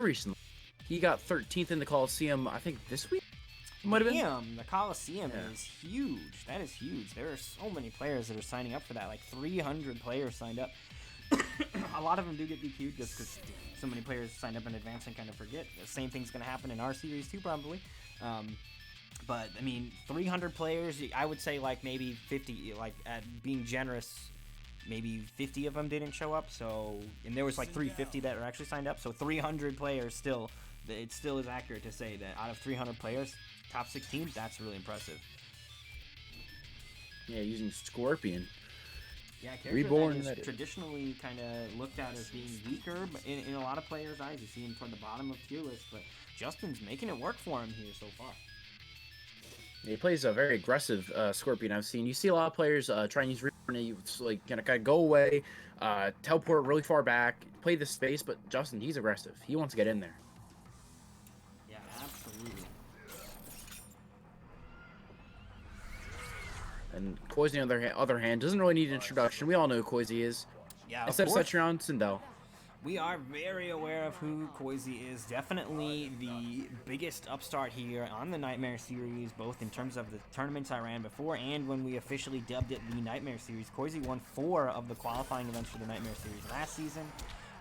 recently. He got 13th in the Coliseum, I think this week? Might have been. Damn, the Coliseum is huge. That is huge. There are so many players that are signing up for that. Like 300 players signed up. A lot of them do get DQ'd just because so many players signed up in advance and kind of forget. The same thing's going to happen in our series too, probably. But, I mean, 300 players, I would say like maybe 50, like at being generous, maybe 50 of them didn't show up. So, and there was like 350 that were actually signed up. So 300 players still, it still is accurate to say that out of 300 players, top 16, that's really impressive. Yeah, using Scorpion. Yeah, character Reborn that is traditionally kind of looked at as being weaker, but in a lot of players' eyes, you see him toward the bottom of tier list, but Justin's making it work for him here so far. Yeah, he plays a very aggressive Scorpion I've seen. You see a lot of players try and use Reborn, and it's like gonna kind of go away, teleport really far back, play the space, but Justin, he's aggressive. He wants to get in there. Yeah, absolutely. And Koisy, on the other hand, doesn't really need an introduction. We all know who Koisy is. Yeah, instead of Setron, Sindel. We are very aware of who Koisy is. Definitely the biggest upstart here on the Nightmare Series, both in terms of the tournaments I ran before and when we officially dubbed it the Nightmare Series. Koisy won 4 of the qualifying events for the Nightmare Series last season,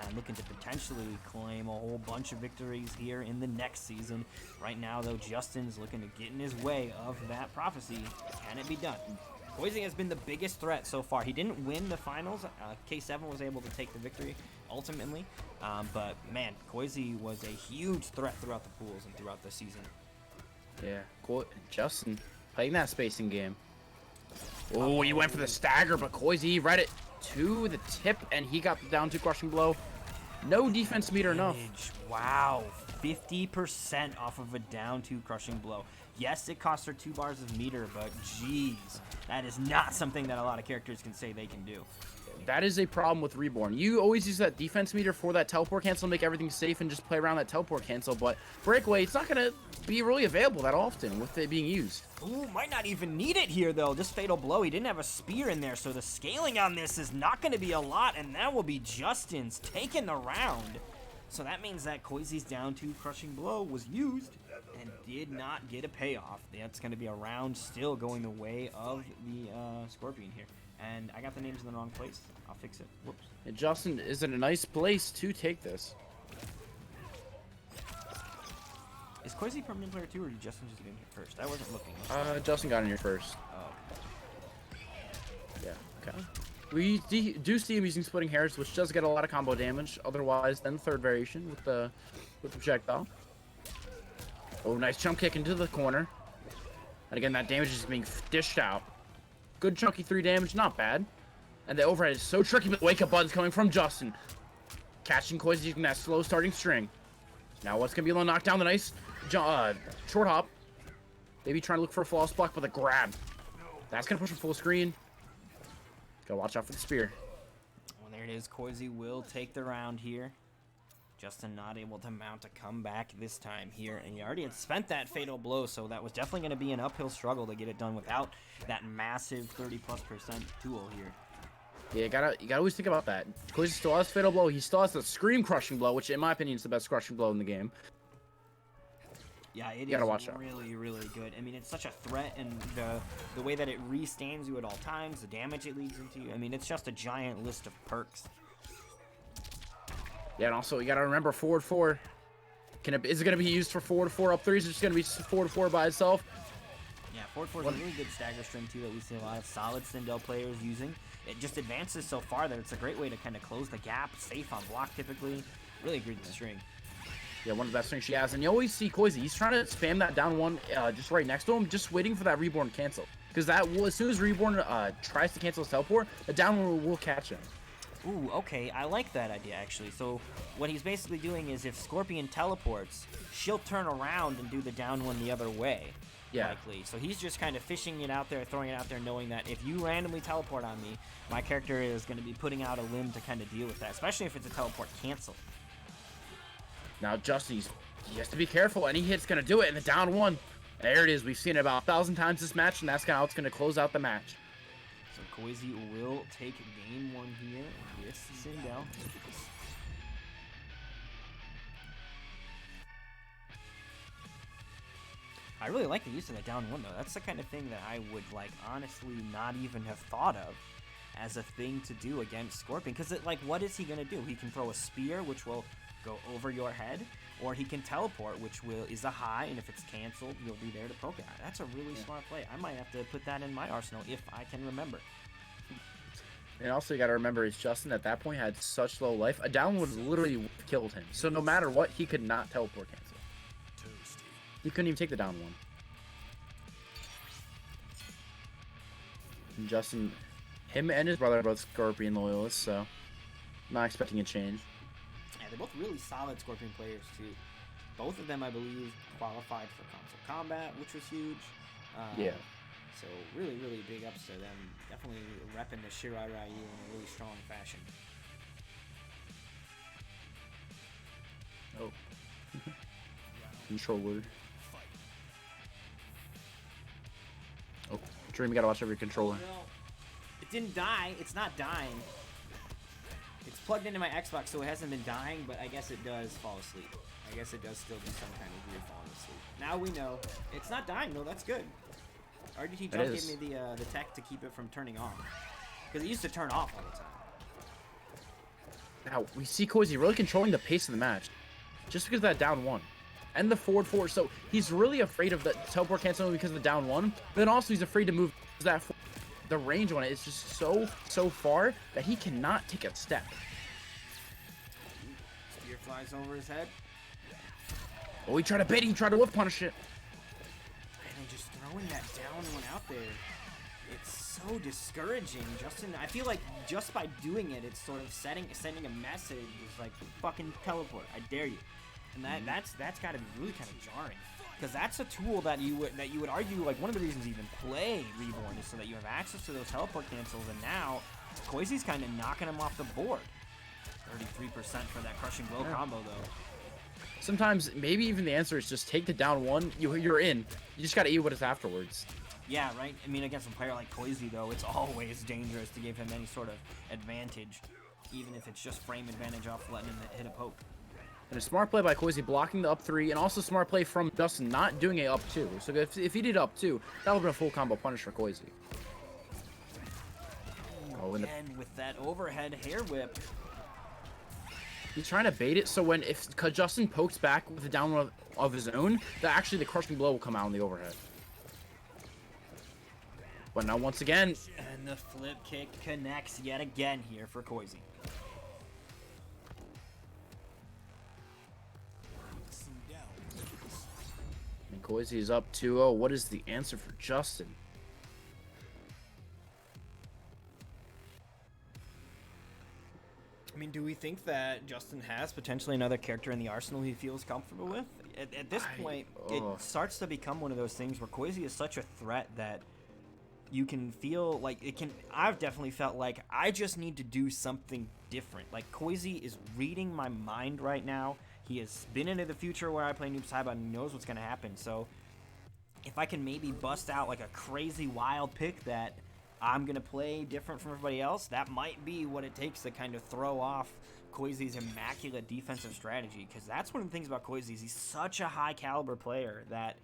and looking to potentially claim a whole bunch of victories here in the next season. Right now, though, Justin's looking to get in his way of that prophecy. Can it be done? Koisy has been the biggest threat so far. He didn't win the finals. K7 was able to take the victory ultimately. But, man, Koisy was a huge threat throughout the pools and throughout the season. Yeah, Justin playing that spacing game. Oh, he went for the stagger, but Koisy read it to the tip, and he got the down 2 crushing blow. No defense meter enough. Wow, 50% off of a down 2 crushing blow. Yes, it costs her 2 bars of meter, but geez, that is not something that a lot of characters can say they can do. That is a problem with Reborn. You always use that defense meter for that teleport cancel, make everything safe, and just play around that teleport cancel, but Breakaway, it's not going to be really available that often with it being used. Ooh, might not even need it here, though. This Fatal Blow, he didn't have a spear in there, so the scaling on this is not going to be a lot, and that will be Justin's taking the round. So that means that Koisy's down 2 crushing blow was used and did not get a payoff. That's going to be a round still going the way of the Scorpion here. And I got the names in the wrong place. I'll fix it. Whoops. And Justin is in a nice place to take this. Is Koisy permanent player 2, or did Justin just get in here first? I wasn't looking. Justin got in here first. Oh. Yeah, okay. We do see him using Splitting Hairs, which does get a lot of combo damage. Otherwise, then the third variation with the projectile. Oh, nice jump kick into the corner. And again, that damage is being dished out. Good chunky 3 damage, not bad. And the overhead is so tricky, but the wake-up button's coming from Justin. Catching Koisy using that slow starting string. Now what's going to be able to knock down the nice short hop. Maybe trying to look for a flawless block, but the grab. That's going to push him full screen. Gotta watch out for the spear. Well, there it is. Koisy will take the round here. Justin not able to mount a comeback this time here, and he already had spent that fatal blow, so that was definitely going to be an uphill struggle to get it done without that massive 30+% tool here. Yeah, you gotta always think about that. Koisy still has fatal blow. He still has the scream crushing blow, which in my opinion is the best crushing blow in the game. Yeah, it is really, really good. I mean, it's such a threat, and the way that it re-stands you at all times, the damage it leads into you. I mean, it's just a giant list of perks. Yeah, and also you gotta remember forward 4. Is it gonna be used for forward 4 up 3? Is it just gonna be forward 4 by itself? Yeah, forward 4 is a really good stagger string too that we see a lot of solid Sindel players using. It just advances so far that it's a great way to kind of close the gap, safe on block typically. Really good string. Yeah, one of the best strings she has. And you always see Koisy, he's trying to spam that down 1 just right next to him, just waiting for that Reborn cancel. Because that will, as soon as Reborn tries to cancel his teleport, the down 1 will catch him. Ooh, okay, I like that idea actually. So what he's basically doing is if Scorpion teleports, she'll turn around and do the down 1 the other way. Yeah. Likely. So he's just kind of fishing it out there, throwing it out there, knowing that if you randomly teleport on me, my character is going to be putting out a limb to kind of deal with that, especially if it's a teleport cancel. Now Justin, he has to be careful. Any hit's going to do it in the down 1. There it is. We've seen it about 1,000 times this match, and that's how it's going to close out the match. So Koisy will take game 1 here with Sindel. I really like the use of that down one, though. That's the kind of thing that I would, like, honestly not even have thought of as a thing to do against Scorpion. Because, like, what is he going to do? He can throw a spear, which will go over your head, or he can teleport, which is a high, and if it's canceled, you'll be there to poke it. That's a really smart play. I might have to put that in my arsenal if I can remember. And also, you got to remember, is Justin at that point had such low life. A down would literally killed him. So no matter what, he could not teleport cancel. He couldn't even take the down one. And Justin, him and his brother are both Scorpion loyalists, so not expecting a change. Yeah, they're both really solid Scorpion players, too. Both of them, I believe, qualified for console combat, which was huge. Yeah. So really, really big ups to them. Definitely repping the Shirai Ryu in a really strong fashion. Oh. Controller. Oh, Dream, you gotta watch over your controller. No, it didn't die. It's not dying. It's plugged into my Xbox, so it hasn't been dying, but I guess it does fall asleep. I guess it does still do some kind of weird falling asleep. Now we know. It's not dying, though. That's good. RDT Jump gave me the tech to keep it from turning on. Because it used to turn off all the time. Now, we see Koisy really controlling the pace of the match. Just because of that down one. And the forward four. So he's really afraid of the teleport canceling because of the down one. But then also he's afraid to move that forward. The range on it is just so far that he cannot take a step. Spear flies over his head. Oh, he tried to bait it. He tried to whip punish it. And then just throwing that down one out there. It's so discouraging. Justin, I feel like just by doing it, it's sort of sending a message. It's like, fucking teleport. I dare you. And that's got to be really kind of jarring. Because that's a tool that you would argue, like, one of the reasons you even play Reborn is so that you have access to those teleport cancels, and now Koisy's kind of knocking him off the board. 33% for that crushing blow combo, though. Sometimes, maybe even the answer is just take the down one, you're in. You just got to eat what is afterwards. Yeah, right? I mean, against a player like Koisy, though, it's always dangerous to give him any sort of advantage, even if it's just frame advantage off letting him hit a poke. And a smart play by Koisy blocking the up three, and also smart play from Justin not doing a up two. So if he did up two, that would have been a full combo punish for Koisy. Oh, and again with that overhead hair whip. He's trying to bait it, so if Justin pokes back with a down one of his own, that actually the crushing blow will come out on the overhead. But now once again, and the flip kick connects yet again here for Koisy. And Koisy is up 2-0. What is the answer for Justin? I mean, do we think that Justin has potentially another character in the arsenal he feels comfortable with? At this point, it starts to become one of those things where Koisy is such a threat that you can feel like it can. I've definitely felt like I just need to do something different. Like, Koisy is reading my mind right now. He has been into the future where I play Noob Saibot and knows what's going to happen. So if I can maybe bust out like a crazy wild pick that I'm going to play different from everybody else, that might be what it takes to kind of throw off Koisy's immaculate defensive strategy. Because that's one of the things about Koisy is he's such a high caliber player that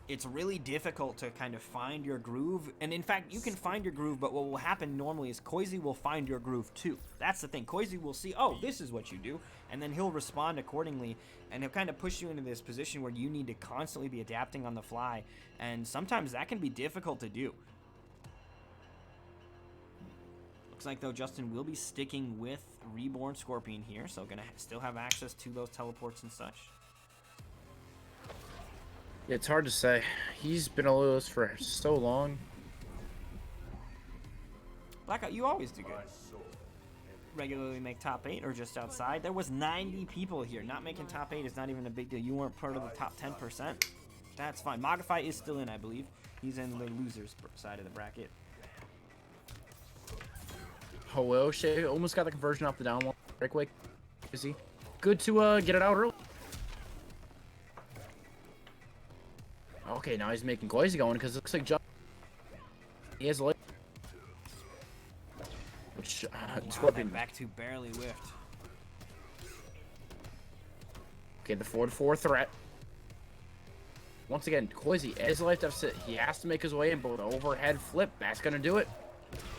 it's really difficult to kind of find your groove. And in fact, you can find your groove, but what will happen normally is Koisy will find your groove too. That's the thing. Koisy will see, oh, this is what you do, and then he'll respond accordingly, and he'll kind of push you into this position where you need to constantly be adapting on the fly, and sometimes that can be difficult to do. Looks like, though, Justin will be sticking with Reborn Scorpion here, so gonna still have access to those teleports and such. It's hard to say. He's been a loyalist for so long. Blackout, you always do good. Regularly make top 8 or just outside. There was 90 people here. Not making top 8 is not even a big deal. You weren't part of the top 10%. That's fine. Mogify is still in, I believe. He's in the losers side of the bracket. Oh, well, Shay almost got the conversion off the down one. Breakaway. Is he? Good to get it out early. Okay, now he's making Koisy going because it looks like he has a light. Which Scorpion back to barely whiffed. Okay, the 4-4 threat. once again, Koisy, as a life deficit, he has to make his way in, but with an overhead flip, that's going to do it.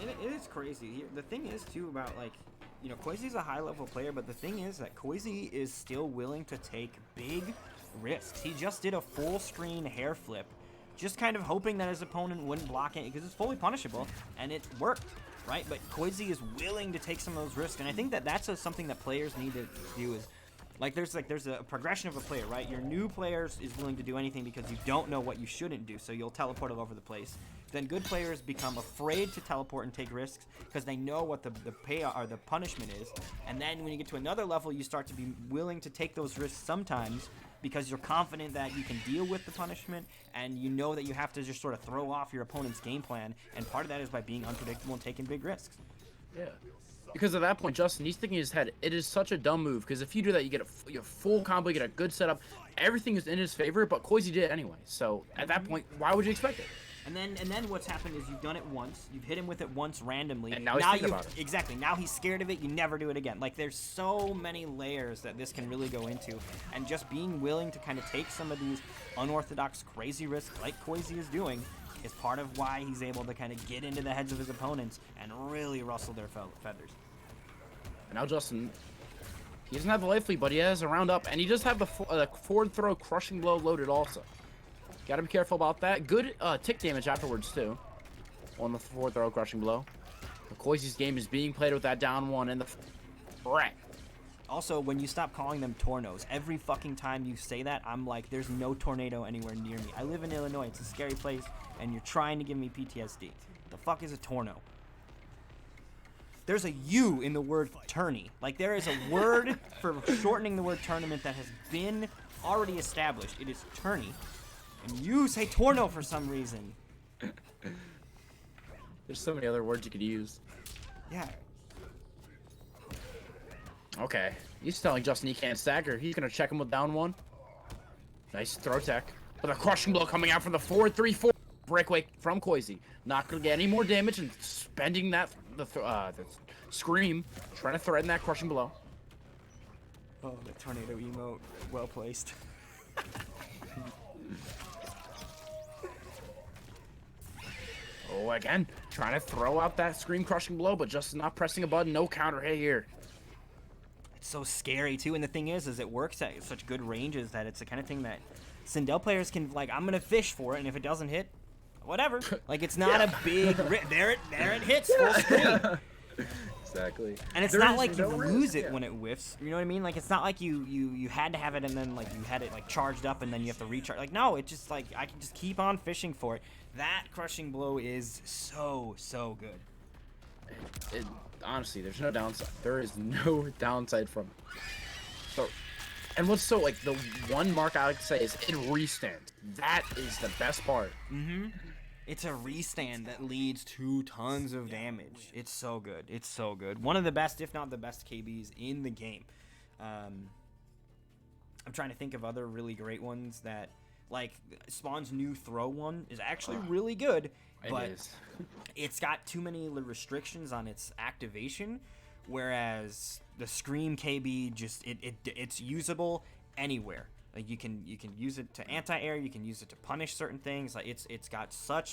It is crazy. The thing is, too, about, like, you know, Koisy's a high-level player, but the thing is that Koisy is still willing to take big risks. He just did a full-screen hair flip, just kind of hoping that his opponent wouldn't block it, because it's fully punishable, and it worked, right? But Koisy is willing to take some of those risks, and I think that that's something that players need to do is, there's a progression of a player, right? Your new players is willing to do anything because you don't know what you shouldn't do, so you'll teleport all over the place. Then good players become afraid to teleport and take risks because they know what the payout or the punishment is. And then when you get to another level, you start to be willing to take those risks sometimes because you're confident that you can deal with the punishment, and you know that you have to just sort of throw off your opponent's game plan. And part of that is by being unpredictable and taking big risks. Yeah. Because at that point, Justin, he's thinking in his head, it is such a dumb move, because if you do that, you get a full combo, you get a good setup, everything is in his favor, but Koisy did it anyway. So at that point, why would you expect it? And then what's happened is you've done it once, you've hit him with it once randomly, and now he's thinking about it. Exactly, now he's scared of it, you never do it again. Like, there's so many layers that this can really go into, and just being willing to kind of take some of these unorthodox, crazy risks like Koisy is doing is part of why he's able to kind of get into the heads of his opponents and really rustle their feathers. And now Justin, he doesn't have the life lead, but he has a round up, and he does have the forward throw crushing blow loaded also. Gotta be careful about that. Good tick damage afterwards too, on the forward throw crushing blow. Koisy's game is being played with that down one and the wreck. Also, when you stop calling them tornos, every fucking time you say that, I'm like, there's no tornado anywhere near me. I live in Illinois, it's a scary place, and you're trying to give me PTSD. The fuck is a torno? There's a U in the word tourney. Like, there is a word for shortening the word tournament that has been already established. It is tourney. And you say torno for some reason. There's so many other words you could use. Yeah. Okay. He's telling Justin he can't stagger. He's going to check him with down one. Nice throw tech. With a crushing blow coming out from the 4-3-4. Breakaway from Koisy. Not going to get any more damage and spending that the scream. Trying to threaten that crushing blow. Oh, the tornado emote. Well placed. Oh, again, trying to throw out that scream crushing blow, but just not pressing a button. No counter hit here. It's so scary too, and the thing is it works at such good ranges that it's the kind of thing that Sindel players can, like, I'm gonna fish for it, and if it doesn't hit, whatever. Like, it's not a big there it hits full screen. Exactly. And it's not like you lose it when it whiffs. You know what I mean? Like, it's not like you had to have it and then, like, you had it, like, charged up and then you have to recharge. Like, no, it's just like I can just keep on fishing for it. That crushing blow is so good. Honestly, there's no downside. There is no downside from it. So, and what's so, like, the one mark I like to say is it restands. That is the best part. Mm-hmm. It's a restand that leads to tons of damage. It's so good. It's so good. One of the best, if not the best, KBs in the game. I'm trying to think of other really great ones that, like, Spawn's new throw one is actually really good, but it's got too many restrictions on its activation, whereas the Scream KB just it's usable anywhere. Like, you can use it to anti-air, you can use it to punish certain things. Like, it's got such